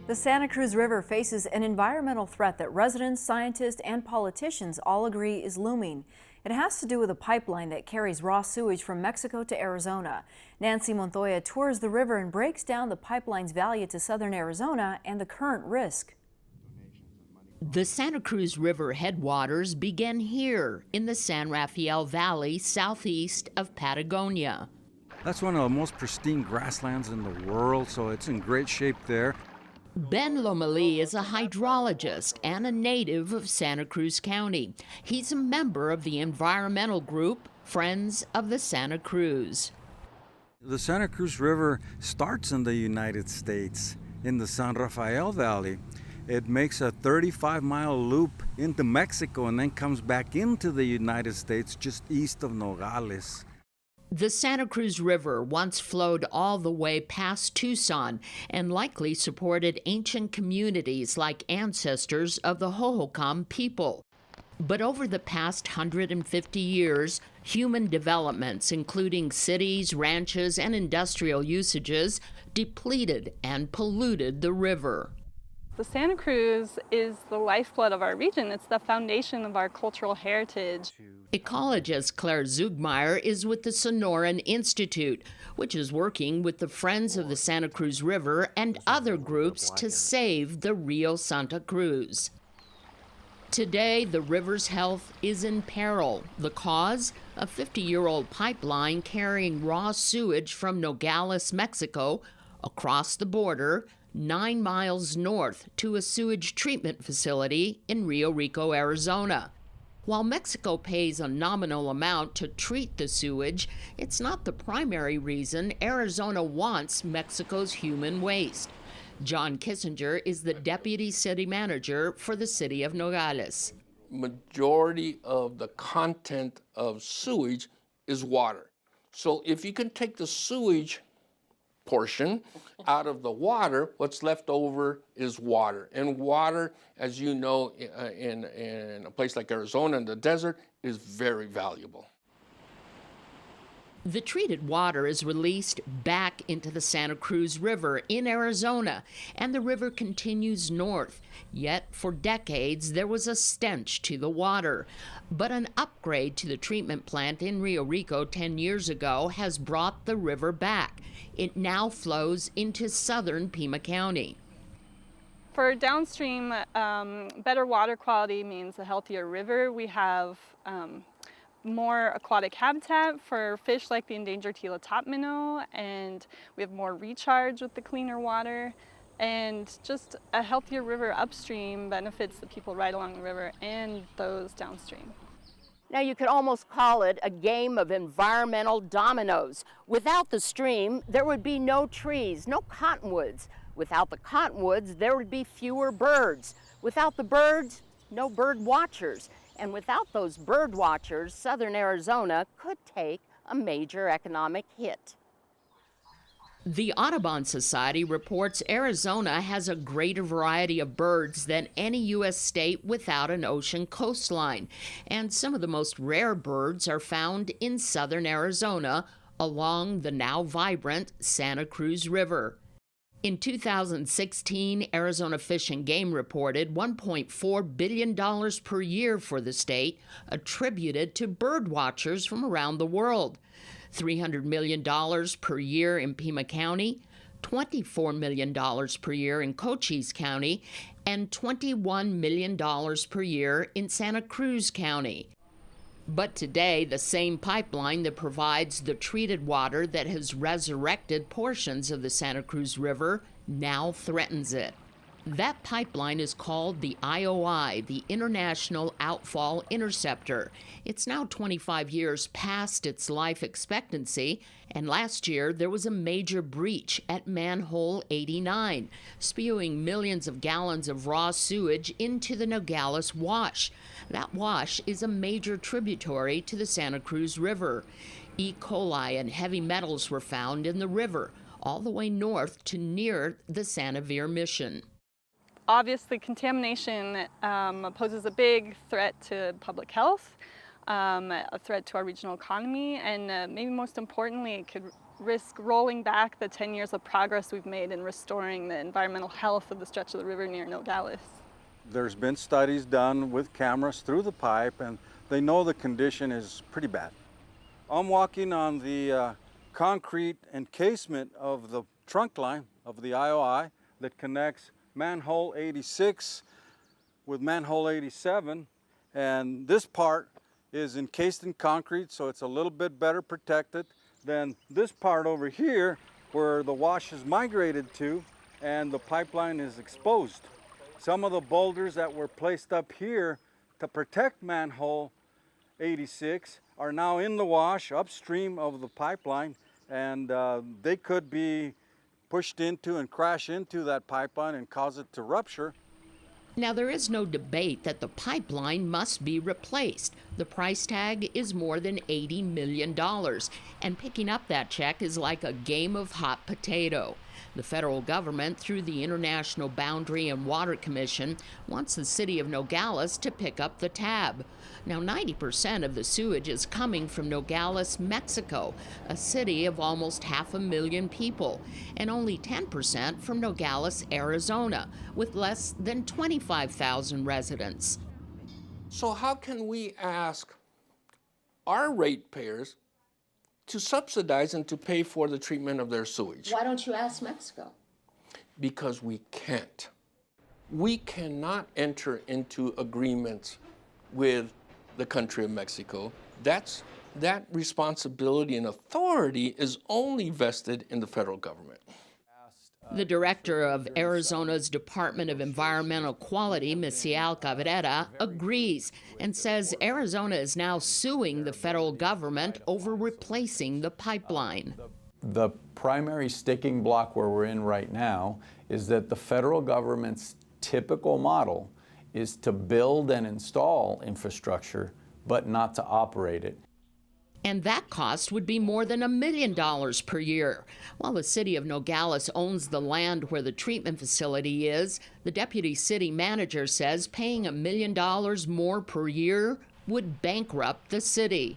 The Santa Cruz River faces an environmental threat that residents, scientists, and politicians all agree is looming. It has to do with a pipeline that carries raw sewage from Mexico to Arizona. Nancy Montoya tours the river and breaks down the pipeline's value to southern Arizona and the current risk. The Santa Cruz River headwaters begin here in the San Rafael Valley, southeast of Patagonia. That's one of the most pristine grasslands in the world, so it's in great shape there. Ben Lomeli is a hydrologist and a native of Santa Cruz County. He's a member of the environmental group Friends of the Santa Cruz. The Santa Cruz River starts in the United States, in the San Rafael Valley. It makes a 35-mile loop into Mexico and then comes back into the United States just east of Nogales. The Santa Cruz River once flowed all the way past Tucson and likely supported ancient communities like ancestors of the Hohokam people. But over the past 150 years, human developments, including cities, ranches, and industrial usages, depleted and polluted the river. The Santa Cruz is the lifeblood of our region. It's the foundation of our cultural heritage. Ecologist Claire Zugmeyer is with the Sonoran Institute, which is working with the Friends of the Santa Cruz River and other groups to save the Rio Santa Cruz. Today, the river's health is in peril. The cause? A 50-year-old pipeline carrying raw sewage from Nogales, Mexico, across the border, 9 miles north to a sewage treatment facility in Rio Rico, Arizona. While Mexico pays a nominal amount to treat the sewage, it's not the primary reason Arizona wants Mexico's human waste. John Kissinger is the deputy city manager for the city of Nogales. Majority of the content of sewage is water. So if you can take the sewage portion out of the water, what's left over is water. And water, as you know, in a place like Arizona in the desert, is very valuable. The treated water is released back into the Santa Cruz River in Arizona, and the river continues north. Yet, for decades, there was a stench to the water. But an upgrade to the treatment plant in Rio Rico 10 years ago has brought the river back. It now flows into southern Pima County. For downstream, better water quality means a healthier river. We have more aquatic habitat for fish like the endangered Gila top minnow, and we have more recharge with the cleaner water. And just a healthier river upstream benefits the people right along the river and those downstream. Now you could almost call it a game of environmental dominoes. Without the stream, there would be no trees, no cottonwoods. Without the cottonwoods, there would be fewer birds. Without the birds, no bird watchers. And without those bird watchers, southern Arizona could take a major economic hit. The Audubon Society reports Arizona has a greater variety of birds than any U.S. state without an ocean coastline. And some of the most rare birds are found in southern Arizona along the now vibrant Santa Cruz River. In 2016, Arizona Fish and Game reported $1.4 billion per year for the state, attributed to bird watchers from around the world. $300 million per year in Pima County, $24 million per year in Cochise County, and $21 million per year in Santa Cruz County. But today, the same pipeline that provides the treated water that has resurrected portions of the Santa Cruz River now threatens it. That pipeline is called the IOI, the International Outfall Interceptor. It's now 25 years past its life expectancy, and last year there was a major breach at manhole 89, spewing millions of gallons of raw sewage into the Nogales Wash. That wash is a major tributary to the Santa Cruz River. E. coli and heavy metals were found in the river, all the way north to near the Santa Vir Mission. Obviously, contamination poses a big threat to public health, a threat to our regional economy, and maybe most importantly, it could risk rolling back the 10 years of progress we've made in restoring the environmental health of the stretch of the river near Nogales. There's been studies done with cameras through the pipe, and they know the condition is pretty bad. I'm walking on the concrete encasement of the trunk line of the IOI that connects manhole 86 with manhole 87, and this part is encased in concrete, so it's a little bit better protected than this part over here where the wash has migrated to and the pipeline is exposed. Some of the boulders that were placed up here to protect manhole 86 are now in the wash upstream of the pipeline, and they could be pushed into and crash into that pipeline and cause it to rupture. Now, there is no debate that the pipeline must be replaced. The price tag is more than $80 million, and picking up that check is like a game of hot potato. The federal government, through the International Boundary and Water Commission, wants the city of Nogales to pick up the tab. Now, 90% of the sewage is coming from Nogales, Mexico, a city of almost 500,000 people, and only 10% from Nogales, Arizona, with less than 25,000 residents. So how can we ask our ratepayers to subsidize and to pay for the treatment of their sewage? Why don't you ask Mexico? Because we can't. We cannot enter into agreements with the country of Mexico. That responsibility and authority is only vested in the federal government. The director of Arizona's Department of Environmental Quality, Misial Cabrera, agrees and says Arizona is now suing the federal government over replacing the pipeline. The primary sticking block where we're in right now is that the federal government's typical model is to build and install infrastructure, but not to operate it. And that cost would be more than $1 million per year. While the city of Nogales owns the land where the treatment facility is, the deputy city manager says paying $1 million more per year would bankrupt the city.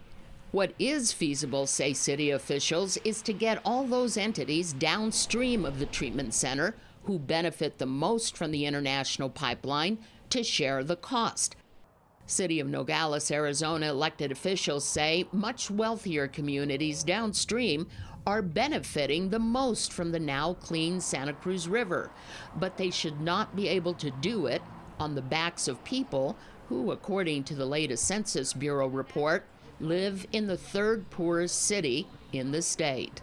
What is feasible, say city officials, is to get all those entities downstream of the treatment center who benefit the most from the international pipeline to share the cost. City of Nogales, Arizona elected officials say much wealthier communities downstream are benefiting the most from the now clean Santa Cruz River, but they should not be able to do it on the backs of people who, according to the latest Census Bureau report, live in the third poorest city in the state.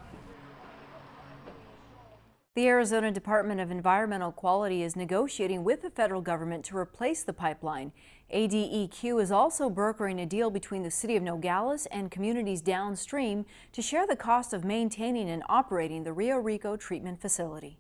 The Arizona Department of Environmental Quality is negotiating with the federal government to replace the pipeline. ADEQ is also brokering a deal between the city of Nogales and communities downstream to share the cost of maintaining and operating the Rio Rico treatment facility.